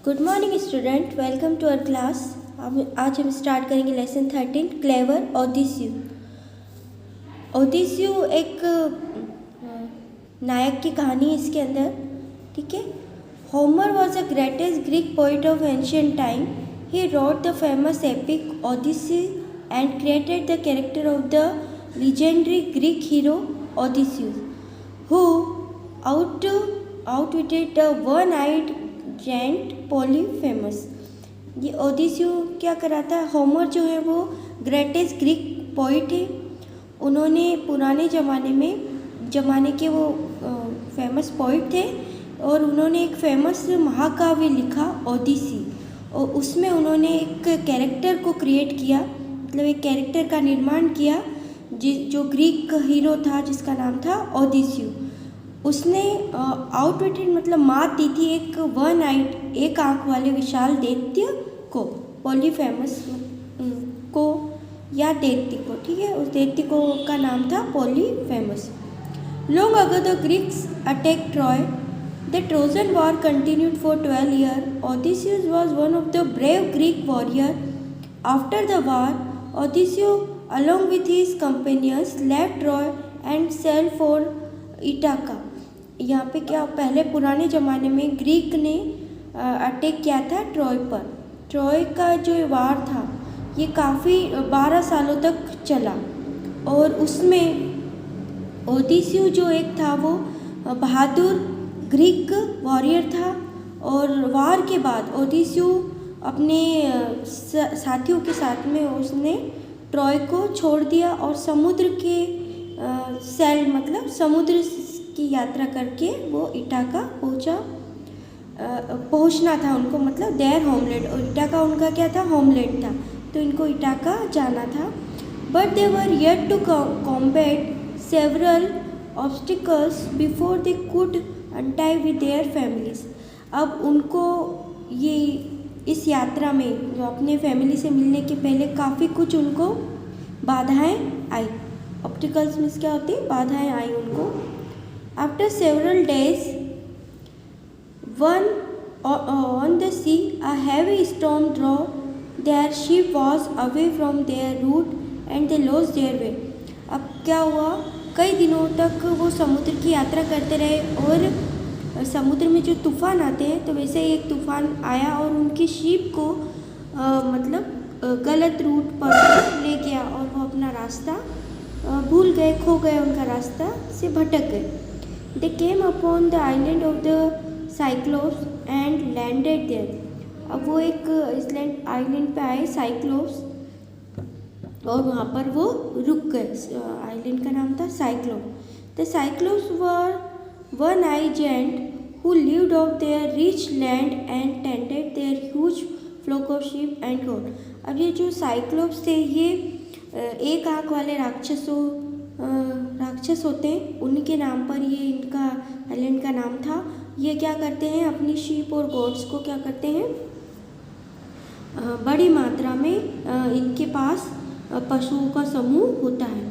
Good morning student, welcome to our class. आज हम start करेंगे लेसन 13 क्लेवर ओडियस। ओडियस एक नायक की कहानी है इसके अंदर। ठीक है। Homer was the greatest Greek poet of ancient time. He wrote the famous epic Odyssey and created the character of the legendary Greek hero Odysseus, who outwitted the one-eyed giant Polyphemus। ये ओडिसियो क्या कराता है? Homer जो है वो greatest Greek poet है। उन्होंने पुराने ज़माने के वो फेमस पोइट थे और उन्होंने एक फेमस महाकाव्य लिखा ओडिसी, और उसमें उन्होंने एक कैरेक्टर को क्रिएट किया, मतलब एक कैरेक्टर का निर्माण किया जो ग्रीक हीरो था जिसका नाम था ओडिसियो। उसने आउटविटेड मतलब मात दी थी एक वन आइड, एक आँख वाले विशाल दैत्य को, पॉलीफेमस को या दैत्य को। ठीक है, उस दैत्य को का नाम था Polyphemus. Long ago the Greeks attack Troy, the Trojan war continued for 12 year. Odysseus was one of the brave Greek warrior. After the war Odysseus along with his companions left Troy and sailed for Ithaca। यहाँ पे क्या, पहले पुराने ज़माने में Greek ने attack किया था ट्रॉय पर। ट्रॉय का जो वार था ये काफ़ी 12 सालों तक चला, और उसमें ओडिसियो जो एक था वो बहादुर ग्रीक वॉरियर था। और वार के बाद ओडिसियो अपने साथियों के साथ में उसने ट्रॉय को छोड़ दिया और समुद्र के मतलब समुद्र की यात्रा करके वो इटाका पहुंचना था उनको, मतलब देयर होमलैंड। और इटाका उनका क्या था? होमलैंड था, तो इनको इटाका जाना था। But they were yet to combat several obstacles before they could unite with their families. अब उनको ये इस यात्रा में जो अपने फैमिली से मिलने के पहले काफ़ी कुछ उनको बाधाएं आई। ऑब्स्टिकल्स मीन्स क्या होती है? बाधाएं आई उनको। After several days one on the sea a heavy storm draw their ship was away from their route and they lost their way. अब क्या हुआ, कई दिनों तक वो समुद्र की यात्रा करते रहे और समुद्र में जो तूफ़ान आते हैं तो वैसे ही एक तूफ़ान आया और उनकी शिप को मतलब गलत रूट पर ले गया और वो अपना रास्ता भूल गए, खो गए, उनका रास्ता से भटक गए। They came upon the island of the Cyclops and landed there. अब वो एक आइलैंड पे आए साइक्लोप्स, और वहाँ पर वो रुक गए। आइलैंड का नाम था Cyclops. The cyclops were one-eyed giant who lived off their rich land and tended their huge flock of sheep and goat। अब ये जो साइक्लोप्स थे ये एक आँख वाले राक्षस होते हैं, उनके नाम पर ये इनका आइलैंड का नाम था। ये क्या करते हैं, अपनी शीप और गोट्स को क्या करते हैं, बड़ी मात्रा में इनके पास पशुओं का समूह होता है।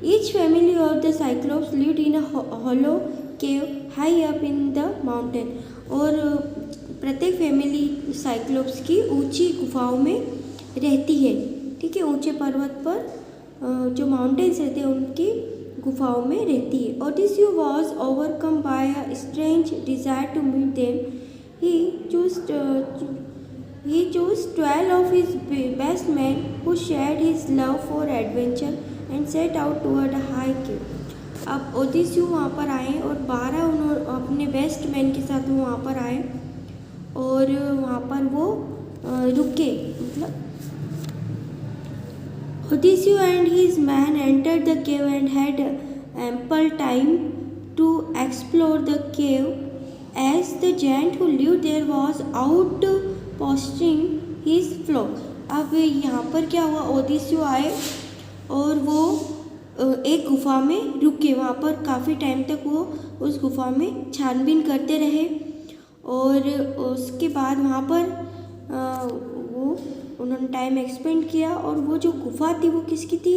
Each family of the cyclops lived in a hollow cave high up in the mountain. और प्रत्येक फैमिली साइक्लोप्स की ऊंची गुफाओं में रहती है। ठीक है, ऊंचे पर्वत पर जो माउंटेन्स रहते हैं उनकी गुफाओं में रहती है। Odysseus was overcome by a strange desire to meet them. He chose 12 of his best men who shared his love for adventure and set out toward a high cave। अब ओडिसियो वहाँ पर आए और 12 उन्होंने अपने बेस्ट मैन के साथ वहाँ पर आए और वहाँ पर वो रुके। मतलब Odysseus and his man entered the cave and had ample time to explore the cave as the giant who lived there was out posting his flock. अब यहाँ पर क्या हुआ, ओडिसियो आए और वो एक गुफा में रुके। वहाँ पर काफ़ी टाइम तक वो उस गुफा में छानबीन करते रहे, और उसके बाद वहाँ पर वो उन्होंने टाइम एक्सपेंड किया। और वो जो गुफा थी वो किसकी थी?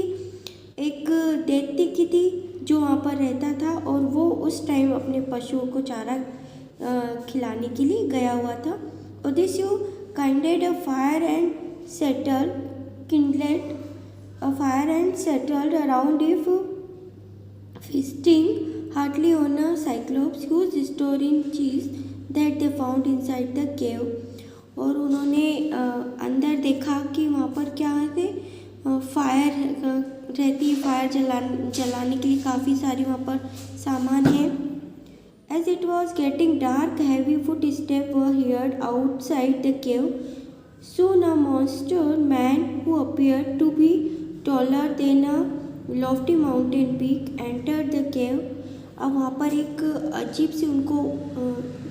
एक दैत्य की थी जो वहाँ पर रहता था, और वो उस टाइम अपने पशुओं को चारा खिलाने के लिए गया हुआ था। Odysseus kindled a fire and settled around it, feasting heartily on a cyclops who was restoring cheese that they found inside the cave. और उन्होंने अंदर देखा कि वहाँ पर क्या थे, फायर रहती है, फायर जलाने के लिए काफ़ी सारी वहाँ पर सामान है. As it was getting dark, heavy footsteps were heard outside the cave. Soon a monster man who appeared to be taller than a lofty mountain peak entered the cave. अब वहाँ पर एक अजीब सी उनको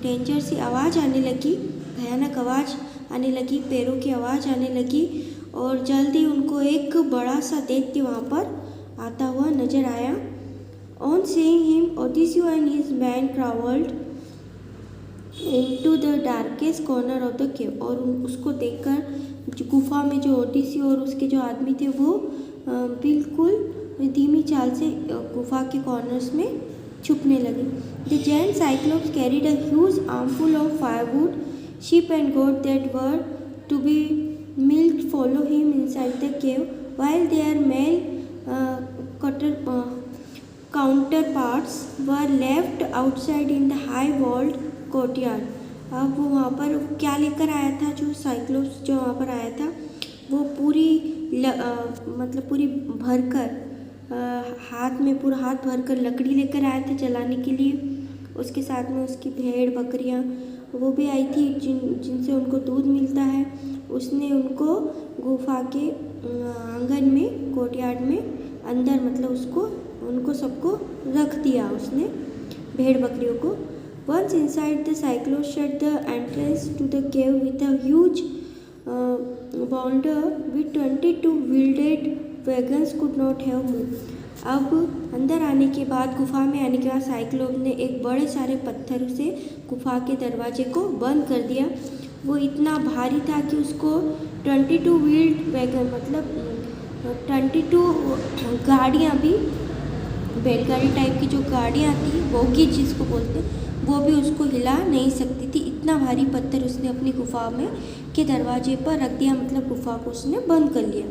डेंजर सी आवाज़ आने लगी, भयानक आवाज़ आने लगी, पैरों की आवाज़ आने लगी और जल्दी उनको एक बड़ा सा दैत्य वहाँ पर आता हुआ नजर आया. On seeing him, Odysseus and his men crawled into the darkest corner of the cave. और उसको देखकर गुफा में जो ओडिसियस और उसके जो आदमी थे वो बिल्कुल धीमी चाल से गुफा के कॉर्नर्स में छुपने लगे. The giant Cyclops carried a huge armful of firewood. Sheep and goats that were to be milked followed him inside the cave, while their male counterparts were left outside in the high-walled courtyard. अब वो वहाँ पर क्या लेकर आया था, जो cyclops जो वहाँ पर आया था वो पूरी भरकर हाथ में पूरा हाथ भरकर लकड़ी लेकर आया था जलाने के लिए. उसके साथ में उसकी भेड़ बकरियाँ वो भी आई थी जिनसे उनको दूध मिलता है. उसने उनको गुफा के आंगन में, कोर्टयार्ड में अंदर उनको सबको रख दिया उसने, भेड़ बकरियों को. Once inside, the Cyclops shut the entrance to the cave with a huge boulder with 22 wheeled wagons could not have moved. अब अंदर आने के बाद, गुफा में आने के बाद साइक्लोप ने एक बड़े सारे पत्थर से गुफा के दरवाजे को बंद कर दिया. वो इतना भारी था कि उसको 22 व्हील्ड वैगन 22 गाड़ियाँ भी, बैलगाड़ी टाइप की जो गाड़ियाँ थी, बोगी जिसको बोलते, वो भी उसको हिला नहीं सकती थी. इतना भारी पत्थर उसने अपनी गुफा में के दरवाजे पर रख दिया, गुफा को उसने बंद कर लिया.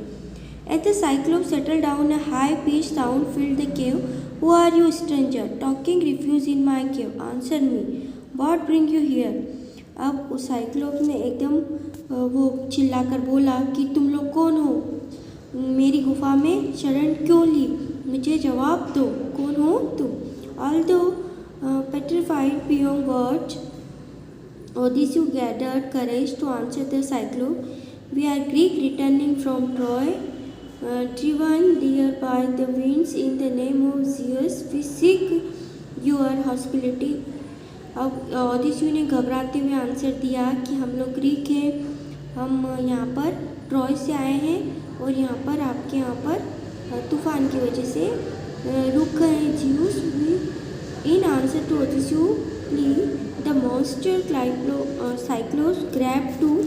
As the Cyclops settled down, a high-pitched sound filled the cave. Who are you, stranger? Talking refuse in my cave. Answer me. What bring you here? अब उस साइक्लोप्स ने एकदम वो चिल्लाकर बोला कि तुम लोग कौन हो, मेरी गुफा में शरण क्यों ली, मुझे जवाब दो, कौन हो तुम. Although petrified beyond words, Odysseus gathered courage to answer the Cyclops. We are Greeks returning from Troy, driven there by the winds. In the name of Zeus, we seek your hospitality. अब Odysseus ने घबराते हुए answer दिया कि हम लोग Greek हैं, हम यहाँ पर ट्रॉय से आए हैं और यहाँ पर आपके यहाँ पर तूफान की वजह से रुक गए हैं. Zeus in answer to Odysseus plea the monster Cyclops grabbed two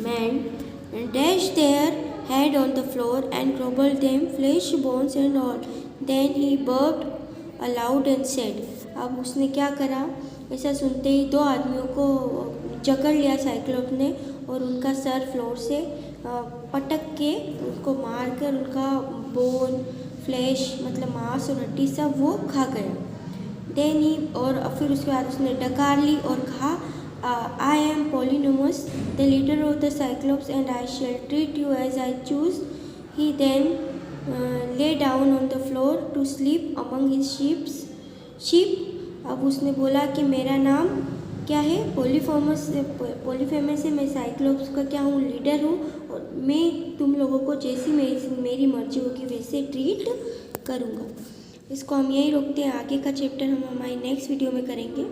men and dashed their head on the floor and gobbled them, flesh, bones and all. Then he burped aloud and said. अब उसने क्या करा, ऐसा सुनते ही दो आदमियों को जकड़ लिया साइक्लोप ने और उनका सर फ्लोर से पटक के उनको मार कर उनका बोन, फ्लैश मांस और हड्डी सब वो खा गया. देन ही और फिर उसके बाद उसने डकार ली और कहा, I am Polynomus, the leader of the Cyclops, and I shall treat you as I choose. He then lay down on the floor to sleep among his sheep. अब उसने बोला कि मेरा नाम क्या है, पॉलीफेमस है, मैं साइक्लोप्स का क्या हूँ, लीडर हूँ और मैं तुम लोगों को जैसी मेरी मर्जी होगी वैसे ट्रीट करूँगा. इसको हम यहीं रोकते हैं. आगे का चैप्टर हम हमारी नेक्स्ट वीडियो में करेंगे.